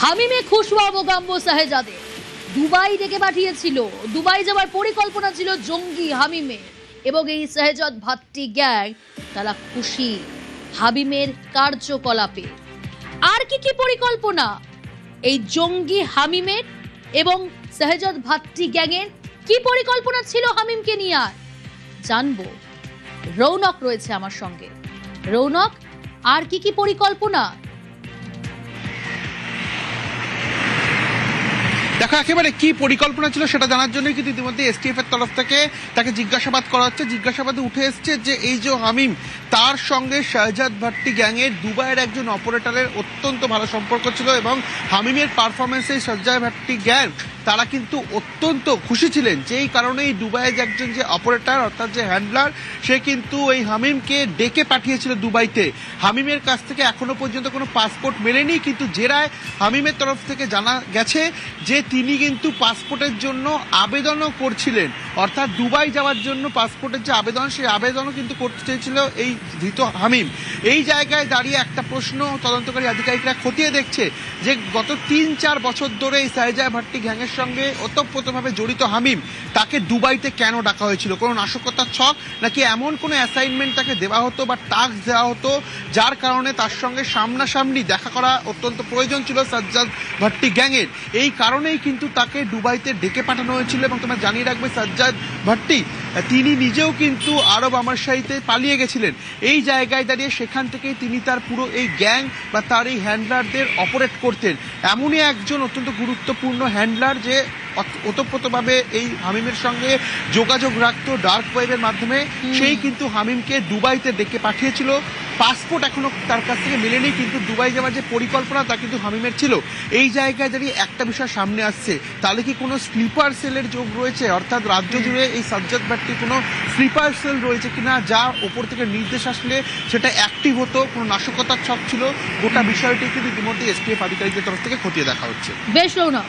হামিমে খুশওয়া Mogambo শাহজাদে Dubai ডেকে পাঠিয়েছিল। Dubai যাওয়ার পরিকল্পনা ছিল জঙ্গি হামিমে, এবং এই শাহজাদ ভাট্টি গ্যাং তারা খুশি হামিমের কার্যকলাপে। আর কি কি পরিকল্পনা এই জঙ্গি হামিমের এবং শাহজাদ ভাট্টি গ্যাংয়ের, কি পরিকল্পনা ছিল হামিমকে নিয়ে জানবো। রৌনক রয়েছে আমার সঙ্গে। রৌনক, আর কি কি পরিকল্পনা? দেখো, একেবারে কি পরিকল্পনা ছিল সেটা জানার জন্য কিন্তু ইতিমধ্যে এসটিএফ এর তরফ থেকে তাকে জিজ্ঞাসাবাদ করা হচ্ছে। জিজ্ঞাসাবাদে উঠে এসছে যে এই যে হামিম, তার সঙ্গে শাহজাদ ভাট্টি গ্যাংয়ের দুবাইয়ের একজন অপারেটরের অত্যন্ত ভালো সম্পর্ক ছিল, এবং হামিমের পারফরমেন্সে শাহজাদ ভাট্টি গ্যাং তারা কিন্তু অত্যন্ত খুশি ছিলেন। যেই কারণে এই দুবাইয়ের একজন যে অপারেটর অর্থাৎ যে হ্যান্ডলার, সে কিন্তু এই হামিমকে ডেকে পাঠিয়েছিল দুবাইতে। হামিমের কাছ থেকে এখনো পর্যন্ত কোনো পাসপোর্ট মেলেনি, কিন্তু জেরায় হামিমের তরফ থেকে জানা গেছে যে তিনি কিন্তু পাসপোর্টের জন্য আবেদনও করছিলেন, অর্থাৎ দুবাই যাওয়ার জন্য পাসপোর্টের যে আবেদন, সেই আবেদনও কিন্তু করতে চেয়েছিল এই ধৃত হামিম। এই জায়গায় দাঁড়িয়ে একটা প্রশ্ন তদন্তকারী আধিকারিকরা খতিয়ে দেখছে যে গত ৩-৪ বছর ধরে এই শাহজাদ ভাট্টি গ্যাংয়ের সঙ্গে ওতপ্রোতভাবে জড়িত হামিম, তাকে দুবাইতে কেন ডাকা হয়েছিল? কোনো নাশকতার ছক, নাকি এমন কোনো অ্যাসাইনমেন্ট তাকে দেওয়া হতো বা টাস্ক দেওয়া হতো যার কারণে তার সঙ্গে সামনাসামনি দেখা করা অত্যন্ত প্রয়োজন ছিল শাহজাদ ভাট্টি গ্যাংয়ের? এই কারণেই কিন্তু তাকে দুবাইতে ডেকে পাঠানো হয়েছিল। এবং তোমরা জানিয়ে রাখবে, শাহজাদ ভাট্টি তিনি নিজেও কিন্তু আরব আমারশাহীতে পালিয়ে গেছিলেন। এই জায়গায় দাঁড়িয়ে সেখান থেকেই তিনি তার পুরো এই গ্যাং বা তার এই হ্যান্ডলারদের অপারেট করতেন। এমনই একজন অত্যন্ত গুরুত্বপূর্ণ হ্যান্ডলার যে ওতপ্রোতভাবে এই হামিমের সঙ্গে যোগাযোগ রাখতো ডার্ক ওয়েবের মাধ্যমে, সেই কিন্তু হামিমকে দুবাইতে ডেকে পাঠিয়েছিল। পাসপোর্ট এখনো তার কাছ থেকে মেলেনি, কিন্তু দুবাই যাওয়ার যে পরিকল্পনা তা কিন্তু হামিমের ছিল। এই জায়গায় দাঁড়িয়ে একটা বিষয় সামনে আসছে, তাহলে কি কোনো স্লিপার সেলের যোগ রয়েছে? অর্থাৎ রাজ্য জুড়ে এই শাহজাদ ভাট্টি কোনো স্লিপার সেল রয়েছে কিনা, যা ওপর থেকে নির্দেশ আসলে সেটা অ্যাক্টিভ হতো? কোনো নাশকতার ছক ছিল? গোটা বিষয়টি কিন্তু ইতিমধ্যে এসটিএফ আধিকারিকদের তরফ থেকে খতিয়ে দেখা হচ্ছে। বেশ রৌনক।